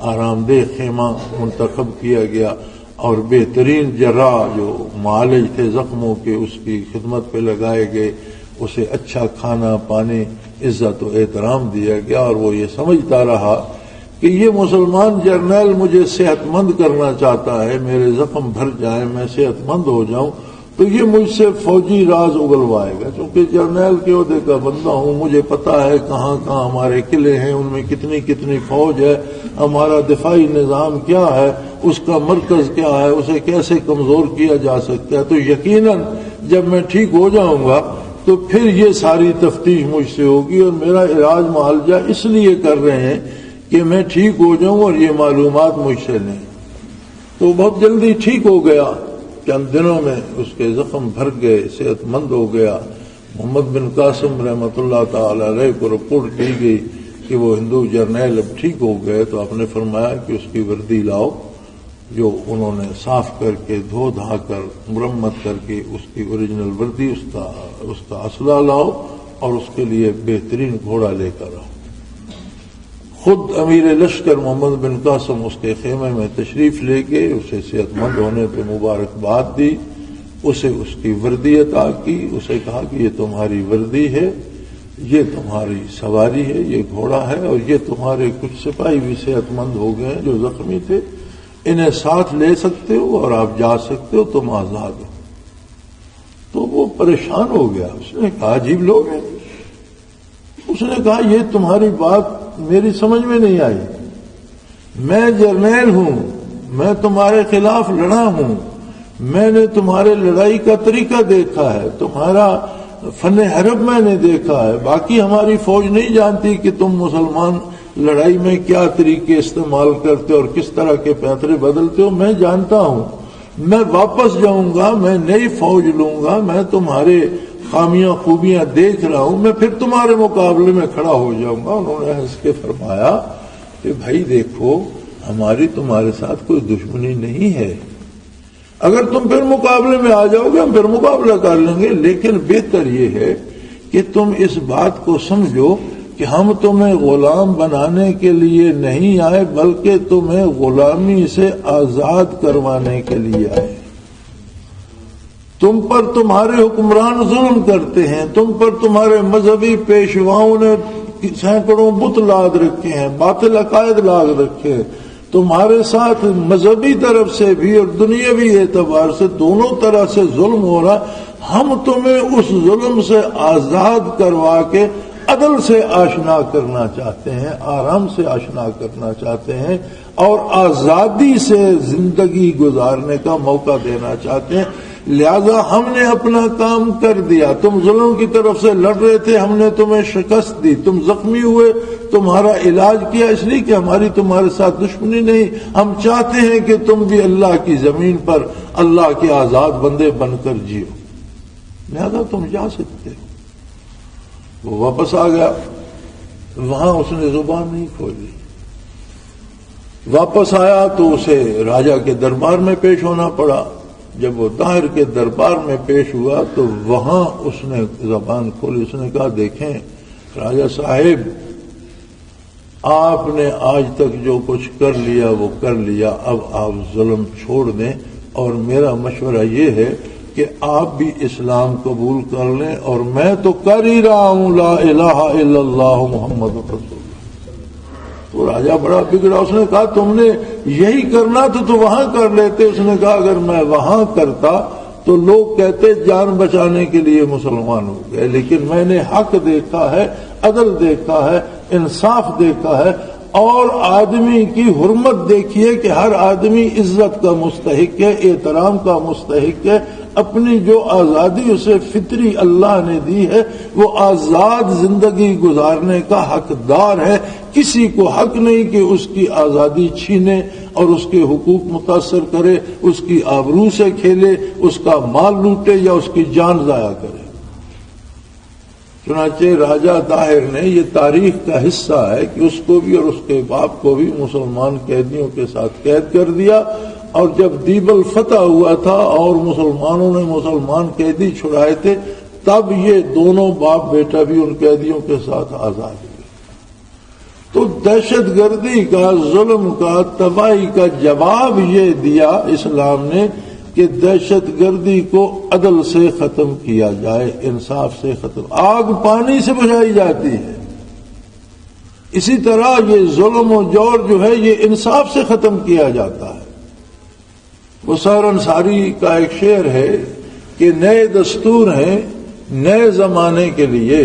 آرام دہ خیمہ منتخب کیا گیا، اور بہترین جراح جو معالج تھے زخموں کے اس کی خدمت پہ لگائے گئے، اسے اچھا کھانا پانی عزت و احترام دیا گیا۔ اور وہ یہ سمجھتا رہا کہ یہ مسلمان جرنیل مجھے صحت مند کرنا چاہتا ہے، میرے زخم بھر جائیں، میں صحت مند ہو جاؤں تو یہ مجھ سے فوجی راز اگلوائے گا، چونکہ جرنیل کے عہدے کا بندہ ہوں، مجھے پتا ہے کہاں کہاں ہمارے قلعے ہیں، ان میں کتنی کتنی فوج ہے، ہمارا دفاعی نظام کیا ہے، اس کا مرکز کیا ہے، اسے کیسے کمزور کیا جا سکتا ہے۔ تو یقیناً جب میں ٹھیک ہو جاؤں گا تو پھر یہ ساری تفتیش مجھ سے ہوگی، اور میرا علاج معالجہ اس لیے کر رہے ہیں کہ میں ٹھیک ہو جاؤں اور یہ معلومات مجھ سے لیں۔ تو بہت جلدی ٹھیک ہو گیا، چند دنوں میں اس کے زخم بھر گئے، صحت مند ہو گیا۔ محمد بن قاسم رحمۃ اللہ تعالی علیہ کو رپورٹ کی گئی کہ وہ ہندو جرنیل اب ٹھیک ہو گئے، تو آپ نے فرمایا کہ اس کی وردی لاؤ، جو انہوں نے صاف کر کے دھو دھا کر مرمت کر کے اس کی اوریجنل وردی، اس کا اسلحہ لاؤ، اور اس کے لیے بہترین گھوڑا لے کر آؤ۔ خود امیر لشکر محمد بن قاسم اس کے خیمے میں تشریف لے کے اسے صحت مند ہونے پہ مبارکباد دی، اسے اس کی وردی عطا کی، اسے کہا کہ یہ تمہاری وردی ہے، یہ تمہاری سواری ہے، یہ گھوڑا ہے، اور یہ تمہارے کچھ سپاہی بھی صحت مند ہو گئے ہیں جو زخمی تھے، انہیں ساتھ لے سکتے ہو اور آپ جا سکتے ہو، تم آزاد ہو۔ تو وہ پریشان ہو گیا، اس نے کہا عجیب لوگ ہیں۔ اس نے کہا یہ تمہاری بات میری سمجھ میں نہیں آئی، میں جرنیل ہوں، میں تمہارے خلاف لڑا ہوں، میں نے تمہارے لڑائی کا طریقہ دیکھا ہے، تمہارا فن حرب میں نے دیکھا ہے، باقی ہماری فوج نہیں جانتی کہ تم مسلمان لڑائی میں کیا طریقے استعمال کرتے اور کس طرح کے پیترے بدلتے ہو، میں جانتا ہوں، میں واپس جاؤں گا، میں نئی فوج لوں گا، میں تمہارے خامیاں خوبیاں دیکھ رہا ہوں، میں پھر تمہارے مقابلے میں کھڑا ہو جاؤں گا۔ انہوں نے ہنس کے فرمایا کہ بھائی دیکھو، ہماری تمہارے ساتھ کوئی دشمنی نہیں ہے، اگر تم پھر مقابلے میں آ جاؤ گے ہم پھر مقابلہ کر لیں گے، لیکن بہتر یہ ہے کہ تم اس بات کو سمجھو کہ ہم تمہیں غلام بنانے کے لیے نہیں آئے، بلکہ تمہیں غلامی سے آزاد کروانے کے لیے آئے۔ تم پر تمہارے حکمران ظلم کرتے ہیں، تم پر تمہارے مذہبی پیشواؤں نے سینکڑوں بت لاد رکھے ہیں، باطل عقائد لاد رکھے ہیں، تمہارے ساتھ مذہبی طرف سے بھی اور دنیاوی اعتبار سے دونوں طرح سے ظلم ہو رہا، ہم تمہیں اس ظلم سے آزاد کروا کے عدل سے آشنا کرنا چاہتے ہیں، آرام سے آشنا کرنا چاہتے ہیں، اور آزادی سے زندگی گزارنے کا موقع دینا چاہتے ہیں۔ لہذا ہم نے اپنا کام کر دیا، تم ظلم کی طرف سے لڑ رہے تھے، ہم نے تمہیں شکست دی، تم زخمی ہوئے، تمہارا علاج کیا، اس لیے کہ ہماری تمہارے ساتھ دشمنی نہیں، ہم چاہتے ہیں کہ تم بھی اللہ کی زمین پر اللہ کے آزاد بندے بن کر جیو، لہذا تم جا سکتے ہو۔ وہ واپس آ گیا، وہاں اس نے زبان نہیں کھولی۔ واپس آیا تو اسے راجا کے دربار میں پیش ہونا پڑا۔ جب وہ طاہر کے دربار میں پیش ہوا تو وہاں اس نے زبان کھولی۔ اس نے کہا دیکھیں راجا صاحب، آپ نے آج تک جو کچھ کر لیا وہ کر لیا، اب آپ ظلم چھوڑ دیں، اور میرا مشورہ یہ ہے کہ آپ بھی اسلام قبول کر لیں، اور میں تو کر ہی رہا ہوں لا الہ الا اللہ محمد رسول اللہ۔ تو راجا بڑا بگڑا، اس نے کہا تم نے یہی کرنا تو وہاں کر لیتے۔ اس نے کہا اگر میں وہاں کرتا تو لوگ کہتے جان بچانے کے لیے مسلمان ہو گئے، لیکن میں نے حق دیکھا ہے، عدل دیکھا ہے، انصاف دیکھا ہے، اور آدمی کی حرمت دیکھیے کہ ہر آدمی عزت کا مستحق ہے، احترام کا مستحق ہے، اپنی جو آزادی اسے فطری اللہ نے دی ہے وہ آزاد زندگی گزارنے کا حقدار ہے۔ کسی کو حق نہیں کہ اس کی آزادی چھینے اور اس کے حقوق متاثر کرے، اس کی آبرو سے کھیلے، اس کا مال لوٹے یا اس کی جان ضائع کرے۔ چنانچہ راجہ طاہر نے، یہ تاریخ کا حصہ ہے کہ اس کو بھی اور اس کے باپ کو بھی مسلمان قیدیوں کے ساتھ قید کر دیا، اور جب دیبل فتح ہوا تھا اور مسلمانوں نے مسلمان قیدی چھڑائے تھے، تب یہ دونوں باپ بیٹا بھی ان قیدیوں کے ساتھ آزاد ہوئے۔ تو دہشت گردی کا، ظلم کا، تباہی کا جواب یہ دیا اسلام نے کہ دہشت گردی کو عدل سے ختم کیا جائے، انصاف سے ختم۔ آگ پانی سے بجھائی جاتی ہے، اسی طرح یہ ظلم و جور جو ہے یہ انصاف سے ختم کیا جاتا ہے۔ وسار انصاری کا ایک شعر ہے کہ نئے دستور ہیں نئے زمانے کے لیے،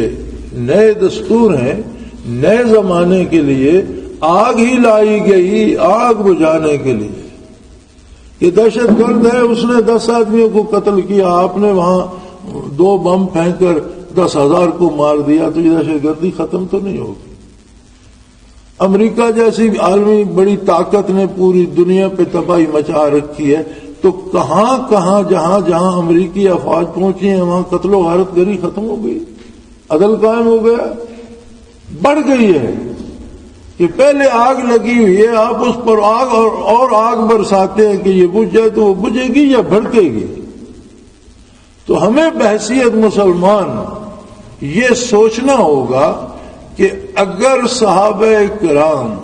نئے دستور ہیں نئے زمانے کے لیے، آگ ہی لائی گئی آگ بجھانے کے لیے۔ یہ دہشت گرد ہے، اس نے 10 آدمیوں کو قتل کیا، آپ نے وہاں 2 بم پھینک کر 10,000 کو مار دیا، تو یہ دہشت گردی ختم تو نہیں ہوگی۔ امریکہ جیسی عالمی بڑی طاقت نے پوری دنیا پہ تباہی مچا رکھی ہے، تو کہاں کہاں جہاں جہاں امریکی افواج پہنچی ہیں وہاں قتل و غارت گری ختم ہو گئی، عدل قائم ہو گیا۔ بڑھ گئی ہے کہ پہلے آگ لگی ہوئی ہے، آپ اس پر آگ اور آگ برساتے ہیں کہ یہ بجھ جائے تو وہ بجھے گی یا بھڑکے گی۔ تو ہمیں بحیثیت مسلمان یہ سوچنا ہوگا کہ اگر صحابہ کرام،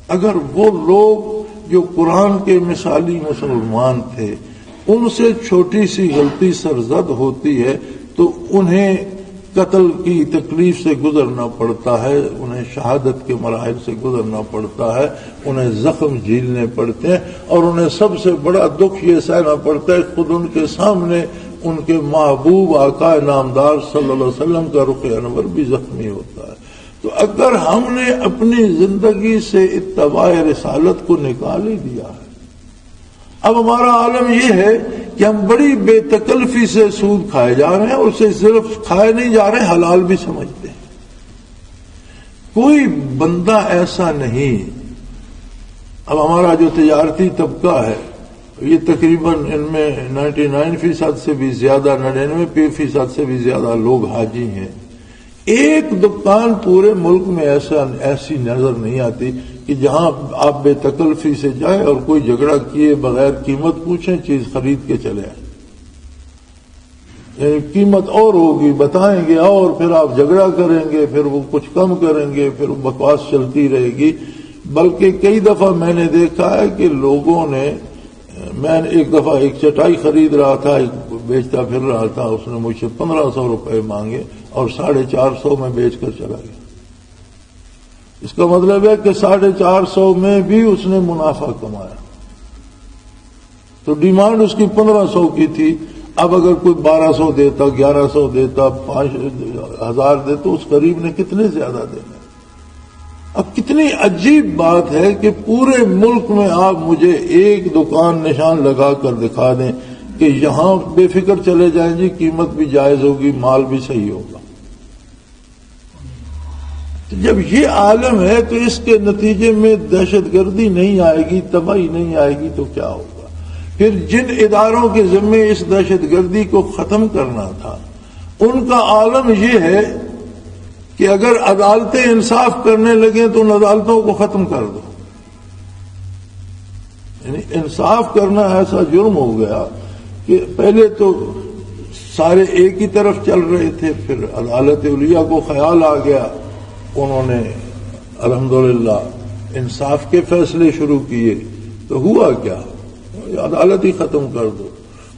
اگر وہ لوگ جو قرآن کے مثالی مسلمان تھے، ان سے چھوٹی سی غلطی سرزد ہوتی ہے تو انہیں قتل کی تکلیف سے گزرنا پڑتا ہے، انہیں شہادت کے مراحل سے گزرنا پڑتا ہے، انہیں زخم جھیلنے پڑتے ہیں، اور انہیں سب سے بڑا دکھ یہ سہنا پڑتا ہے خود ان کے سامنے ان کے محبوب آقا نامدار صلی اللہ علیہ وسلم کا رخ انور بھی زخمی ہوتا ہے۔ تو اگر ہم نے اپنی زندگی سے اتباع رسالت کو نکال ہی دیا ہے، اب ہمارا عالم یہ ہے کہ ہم بڑی بے تکلفی سے سود کھائے جا رہے ہیں، اور اسے صرف کھائے نہیں جا رہے، حلال بھی سمجھتے ہیں۔ کوئی بندہ ایسا نہیں، اب ہمارا جو تجارتی طبقہ ہے یہ تقریباً ان میں 99% سے بھی زیادہ، 99% سے بھی زیادہ لوگ حاجی ہیں۔ ایک دکان پورے ملک میں ایسی نظر نہیں آتی کہ جہاں آپ بے تکلفی سے جائیں اور کوئی جھگڑا کیے بغیر قیمت پوچھیں چیز خرید کے چلے آئیں۔ یعنی قیمت اور ہوگی بتائیں گے، اور پھر آپ جھگڑا کریں گے، پھر وہ کچھ کم کریں گے، پھر بکواس چلتی رہے گی۔ بلکہ کئی دفعہ میں نے دیکھا ہے کہ لوگوں نے، میں ایک دفعہ ایک چٹائی خرید رہا تھا، ایک بیچتا پھر رہا تھا، اس نے مجھ سے 1500 روپے مانگے اور 450 میں بیچ کر چلا گیا۔ اس کا مطلب ہے کہ 450 میں بھی اس نے منافع کمایا، تو ڈیمانڈ اس کی 1500 کی تھی۔ اب اگر کوئی 1200 دیتا، 1100 دیتا، 5000 دیتا، اس غریب نے کتنے زیادہ دینا۔ اب کتنی عجیب بات ہے کہ پورے ملک میں آپ مجھے ایک دکان نشان لگا کر دکھا دیں کہ یہاں بے فکر چلے جائیں جی، قیمت بھی جائز ہوگی، مال بھی صحیح ہوگا۔ جب یہ عالم ہے تو اس کے نتیجے میں دہشت گردی نہیں آئے گی، تباہی نہیں آئے گی، تو کیا ہوگا؟ پھر جن اداروں کے ذمے اس دہشت گردی کو ختم کرنا تھا، ان کا عالم یہ ہے کہ اگر عدالتیں انصاف کرنے لگیں تو ان عدالتوں کو ختم کر دو. یعنی انصاف کرنا ایسا جرم ہو گیا کہ پہلے تو سارے ایک ہی طرف چل رہے تھے، پھر عدالت علیہ کو خیال آ گیا، انہوں نے الحمدللہ انصاف کے فیصلے شروع کیے، تو ہوا کیا؟ عدالت ہی ختم کر دو.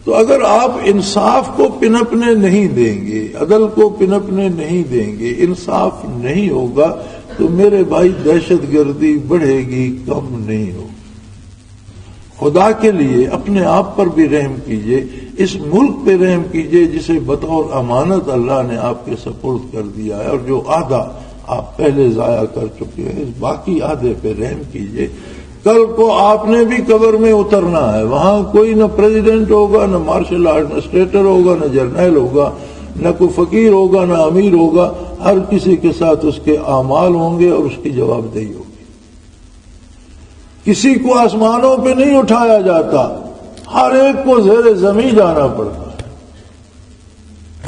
تو اگر آپ انصاف کو پنپنے نہیں دیں گے، عدل کو پنپنے نہیں دیں گے، انصاف نہیں ہوگا، تو میرے بھائی دہشت گردی بڑھے گی، کم نہیں ہوگی. خدا کے لیے اپنے آپ پر بھی رحم کیجئے، اس ملک پہ رحم کیجئے جسے بطور امانت اللہ نے آپ کے سپرد کر دیا ہے، اور جو آدھا آپ پہلے ضائع کر چکے ہیں، اس باقی آدھے پہ رحم کیجئے. کل کو آپ نے بھی قبر میں اترنا ہے، وہاں کوئی نہ پریزیڈنٹ ہوگا، نہ مارشل ایڈمنسٹریٹر ہوگا، نہ جرنیل ہوگا، نہ کوئی فقیر ہوگا، نہ امیر ہوگا. ہر کسی کے ساتھ اس کے اعمال ہوں گے اور اس کی جواب دہی ہوگی. کسی کو آسمانوں پہ نہیں اٹھایا جاتا، ہر ایک کو زیر زمین جانا پڑتا ہے.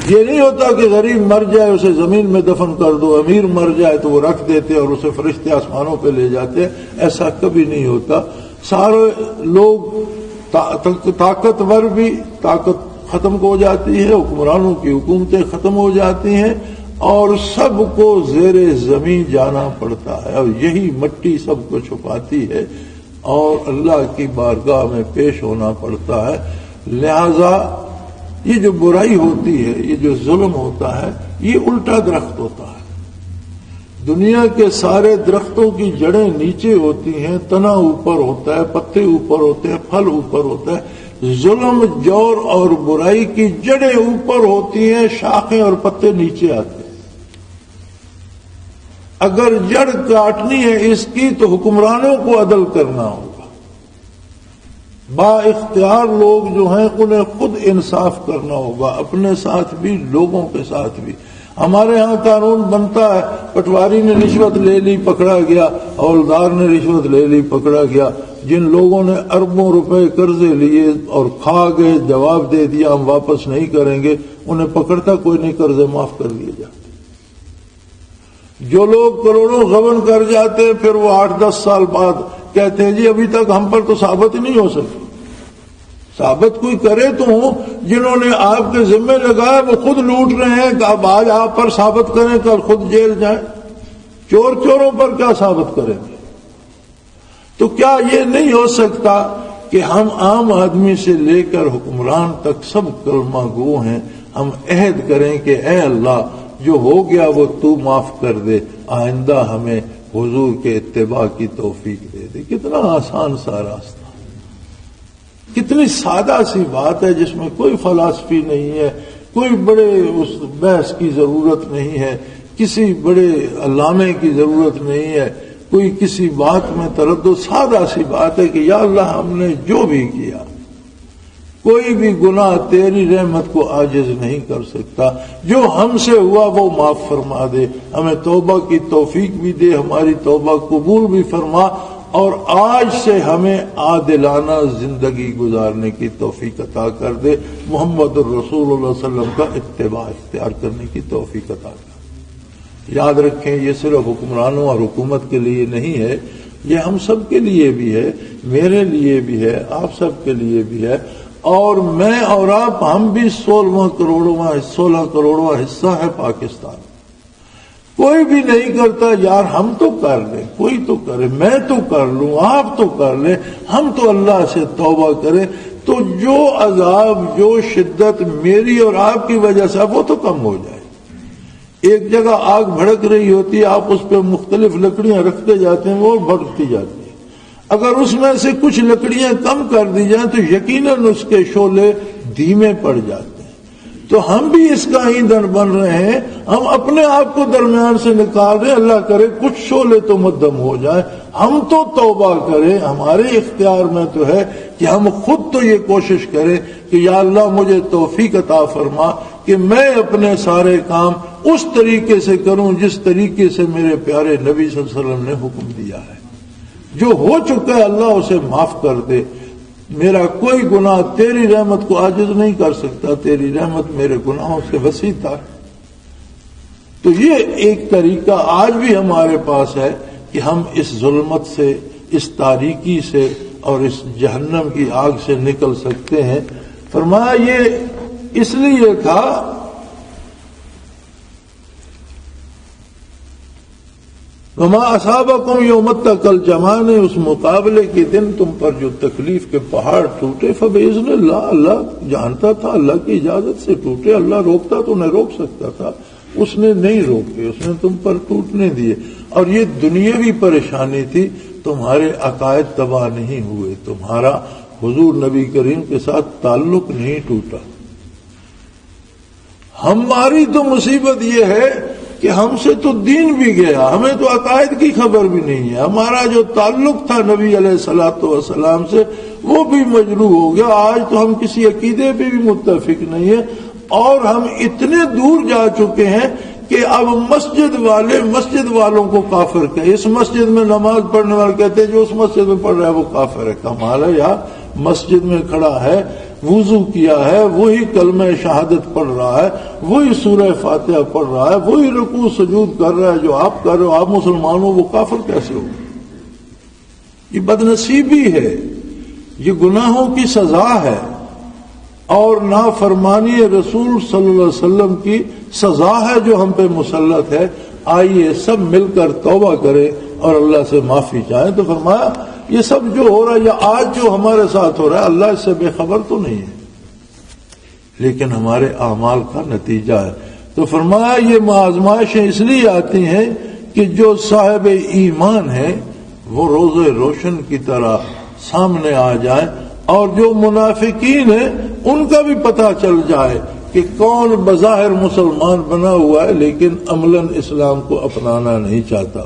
یہ نہیں ہوتا کہ غریب مر جائے اسے زمین میں دفن کر دو، امیر مر جائے تو وہ رکھ دیتے اور اسے فرشتے آسمانوں پہ لے جاتے. ایسا کبھی نہیں ہوتا. سارے لوگ طاقتور بھی طاقت ختم ہو جاتی ہے، حکمرانوں کی حکومتیں ختم ہو جاتی ہیں، اور سب کو زیر زمین جانا پڑتا ہے، اور یہی مٹی سب کو چھپاتی ہے اور اللہ کی بارگاہ میں پیش ہونا پڑتا ہے. لہذا یہ جو برائی ہوتی ہے، یہ جو ظلم ہوتا ہے، یہ الٹا درخت ہوتا ہے. دنیا کے سارے درختوں کی جڑیں نیچے ہوتی ہیں، تنا اوپر ہوتا ہے، پتے اوپر ہوتے ہیں، پھل اوپر ہوتا ہے. ظلم، جور اور برائی کی جڑیں اوپر ہوتی ہیں، شاخیں اور پتے نیچے آتے ہیں. اگر جڑ کاٹنی ہے اس کی تو حکمرانوں کو عدل کرنا ہوگا. با اختیار لوگ جو ہیں انہیں خود انصاف کرنا ہوگا، اپنے ساتھ بھی لوگوں کے ساتھ بھی. ہمارے ہاں قانون بنتا ہے، پٹواری نے رشوت لے لی پکڑا گیا، ہولدار نے رشوت لے لی پکڑا گیا. جن لوگوں نے اربوں روپے قرضے لیے اور کھا گئے، جواب دے دیا ہم واپس نہیں کریں گے، انہیں پکڑتا کوئی نہیں، قرضے معاف کر دیے جاتے. جو لوگ کروڑوں غبن کر جاتے ہیں، پھر وہ 8-10 سال بعد کہتے ہیں جی ابھی تک ہم پر تو ثابت ہی نہیں ہو سکی. ثابت کوئی کرے تو جنہوں نے آپ کے ذمہ لگایا وہ خود لوٹ رہے ہیں، کہ اب آج آپ پر ثابت کریں کل خود جیل جائیں. چوروں پر کیا ثابت کریں گے؟ تو کیا یہ نہیں ہو سکتا کہ ہم عام آدمی سے لے کر حکمران تک سب کلمہ گو ہیں، ہم عہد کریں کہ اے اللہ جو ہو گیا وہ تو معاف کر دے، آئندہ ہمیں حضور کے اتباع کی توفیق دے دے. کتنا آسان سا راستہ، کتنی سادہ سی بات ہے جس میں کوئی فلسفی نہیں ہے، کوئی بڑے اس بحث کی ضرورت نہیں ہے، کسی بڑے علامے کی ضرورت نہیں ہے، کوئی کسی بات میں تردد. سادہ سی بات ہے کہ یا اللہ ہم نے جو بھی کیا، کوئی بھی گناہ تیری رحمت کو عاجز نہیں کر سکتا. جو ہم سے ہوا وہ معاف فرما دے، ہمیں توبہ کی توفیق بھی دے، ہماری توبہ قبول بھی فرما، اور آج سے ہمیں عادلانہ زندگی گزارنے کی توفیق عطا کر دے. محمد الرسول اللہ صلی اللہ علیہ وسلم کا اتباع اختیار کرنے کی توفیق عطا کر دے. یاد رکھیں یہ صرف حکمرانوں اور حکومت کے لیے نہیں ہے، یہ ہم سب کے لیے بھی ہے، میرے لیے بھی ہے، آپ سب کے لیے بھی ہے. اور میں اور آپ ہم بھی 16 کروڑواں حصہ ہے پاکستان. کوئی بھی نہیں کرتا یار، ہم تو کر لیں، کوئی تو کرے، میں تو کر لوں، آپ تو کر لیں، ہم تو اللہ سے توبہ کریں تو جو عذاب، جو شدت میری اور آپ کی وجہ سے وہ تو کم ہو جائے. ایک جگہ آگ بھڑک رہی ہوتی ہے، آپ اس پہ مختلف لکڑیاں رکھتے جاتے ہیں، وہ بھڑکتی جاتی ہیں. اگر اس میں سے کچھ لکڑیاں کم کر دی جائیں تو یقیناً اس کے شعلے دھیمے پڑ جاتے ہیں. تو ہم بھی اس کا ایندھن بن رہے ہیں، ہم اپنے آپ کو درمیان سے نکال رہے ہیں. اللہ کرے کچھ شعلے تو مدھم ہو جائیں، ہم تو توبہ کریں. ہمارے اختیار میں تو ہے کہ ہم خود تو یہ کوشش کریں کہ یا اللہ مجھے توفیق عطا فرما کہ میں اپنے سارے کام اس طریقے سے کروں جس طریقے سے میرے پیارے نبی صلی اللہ علیہ وسلم نے حکم دیا ہے. جو ہو چکا ہے اللہ اسے معاف کر دے. میرا کوئی گناہ تیری رحمت کو عاجز نہیں کر سکتا، تیری رحمت میرے گناہوں سے وسیع تھا. تو یہ ایک طریقہ آج بھی ہمارے پاس ہے کہ ہم اس ظلمت سے، اس تاریکی سے اور اس جہنم کی آگ سے نکل سکتے ہیں۔ فرمایا یہ اس لیے تھا وما اصابکم یوم التقى الجمعان، اس مقابلے کے دن تم پر جو تکلیف کے پہاڑ ٹوٹے فباذن اللہ، اللہ جانتا تھا، اللہ کی اجازت سے ٹوٹے، اللہ روکتا تو نہ روک سکتا تھا، اس نے نہیں روکے، اس نے تم پر ٹوٹنے دیے۔ اور یہ دنیاوی پریشانی تھی، تمہارے عقائد تباہ نہیں ہوئے، تمہارا حضور نبی کریم کے ساتھ تعلق نہیں ٹوٹا۔ ہماری تو مصیبت یہ ہے کہ ہم سے تو دین بھی گیا، ہمیں تو عقائد کی خبر بھی نہیں ہے، ہمارا جو تعلق تھا نبی علیہ الصلوۃ والسلام سے وہ بھی مجروح ہو گیا۔ آج تو ہم کسی عقیدے پہ بھی متفق نہیں ہیں، اور ہم اتنے دور جا چکے ہیں کہ اب مسجد والوں کو کافر کہے، اس مسجد میں نماز پڑھنے والے کہتے ہیں جو اس مسجد میں پڑھ رہا ہے وہ کافر ہے۔ کمال ہے یار، مسجد میں کھڑا ہے، وضو کیا ہے، وہی کلمہ شہادت پڑھ رہا ہے، وہی سورہ فاتحہ پڑھ رہا ہے، وہی رکوع سجود کر رہا ہے جو آپ کر رہے ہو، آپ مسلمان ہو، وہ کافر کیسے ہو؟ یہ بدنصیبی ہے، یہ گناہوں کی سزا ہے، اور نافرمانی رسول صلی اللہ علیہ وسلم کی سزا ہے جو ہم پہ مسلط ہے۔ آئیے سب مل کر توبہ کریں اور اللہ سے معافی چاہیں۔ تو فرمایا یہ سب جو ہو رہا ہے یا آج جو ہمارے ساتھ ہو رہا ہے اللہ اس سے بے خبر تو نہیں ہے، لیکن ہمارے اعمال کا نتیجہ ہے۔ تو فرمایا یہ آزمائشیں اس لیے آتی ہیں کہ جو صاحب ایمان ہیں وہ روز روشن کی طرح سامنے آ جائیں، اور جو منافقین ہیں ان کا بھی پتہ چل جائے کہ کون بظاہر مسلمان بنا ہوا ہے لیکن عملاً اسلام کو اپنانا نہیں چاہتا۔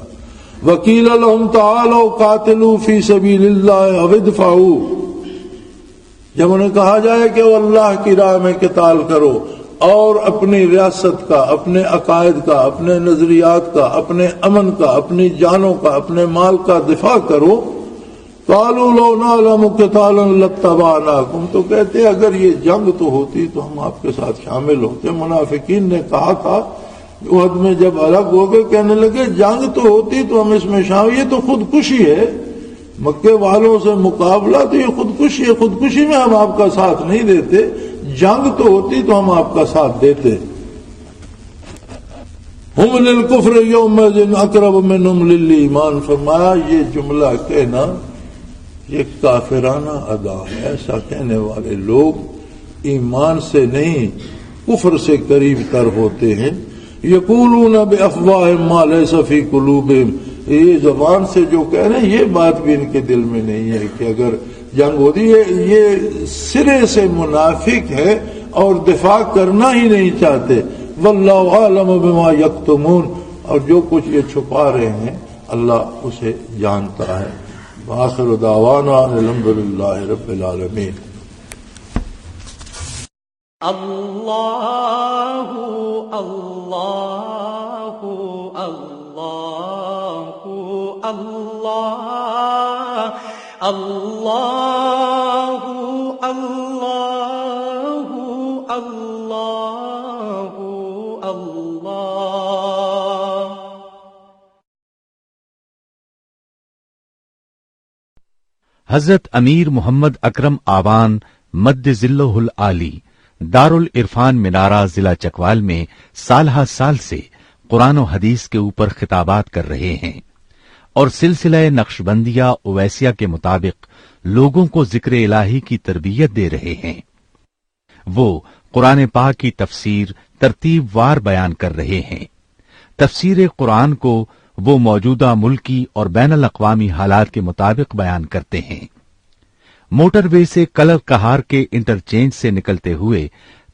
وقیل لهم تعالوا قاتلوا فی سبیل اللہ او ادفعوا، جب انہیں کہا جائے کہ وہ اللہ کی راہ میں قتال کرو اور اپنی ریاست کا، اپنے عقائد کا، اپنے نظریات کا، اپنے امن کا، اپنی جانوں کا، اپنے مال کا دفاع کرو، قالوا لو نعلم قتالا لاتبعناکم، تو کہتے اگر یہ جنگ تو ہوتی تو ہم آپ کے ساتھ شامل ہوتے۔ منافقین نے کہا تھا احد میں جب الگ ہو گئے، کہنے لگے جنگ تو ہوتی تو ہم اس میں شامل، یہ تو خودکشی ہے، مکے والوں سے مقابلہ تو یہ خودکشی ہے، خودکشی میں ہم آپ کا ساتھ نہیں دیتے، جنگ تو ہوتی تو ہم آپ کا ساتھ دیتے۔ ہم للکفر یومئذ اقرب منہم للایمان، فرمایا یہ جملہ کہنا یہ کافرانہ ادا ہے، ایسا کہنے والے لوگ ایمان سے نہیں کفر سے قریب تر ہوتے ہیں۔ یقولون بافواہہم ما لیس فی قلوبہم، یہ زبان سے جو کہہ رہے ہیں یہ بات بھی ان کے دل میں نہیں ہے کہ اگر جنگ ہوتی ہے، یہ سرے سے منافق ہے اور دفاع کرنا ہی نہیں چاہتے۔ واللہ عالم بما یکتمون، اور جو کچھ یہ چھپا رہے ہیں اللہ اسے جانتا ہے۔ وآخر دعوانا الحمدللہ رب العالمین۔ اللہ اللہ اللہ اللہ اللہ اللہ اللہ اللہ۔ حضرت امیر محمد اکرم آوان مد ذلہ العالی دارالعرفان منارہ ضلع چکوال میں سالہ سال سے قرآن و حدیث کے اوپر خطابات کر رہے ہیں اور سلسلہ نقشبندیہ اویسیہ کے مطابق لوگوں کو ذکر الہی کی تربیت دے رہے ہیں۔ وہ قرآن پاک کی تفسیر ترتیب وار بیان کر رہے ہیں۔ تفسیر قرآن کو وہ موجودہ ملکی اور بین الاقوامی حالات کے مطابق بیان کرتے ہیں۔ موٹر وے سے کلر کہار کے انٹرچینج سے نکلتے ہوئے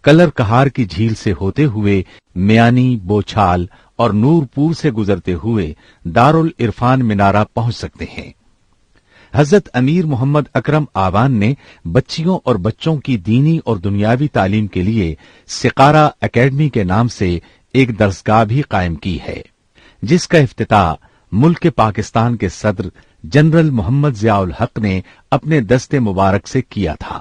کلر کہار کی جھیل سے ہوتے ہوئے میانی، بوچھال اور نورپور سے گزرتے ہوئے دارالعرفان منارہ پہنچ سکتے ہیں۔ حضرت امیر محمد اکرم آوان نے بچیوں اور بچوں کی دینی اور دنیاوی تعلیم کے لیے سقارہ اکیڈمی کے نام سے ایک درسگاہ بھی قائم کی ہے، جس کا افتتاح ملک پاکستان کے صدر جنرل محمد ضیاء الحق نے اپنے دست مبارک سے کیا تھا۔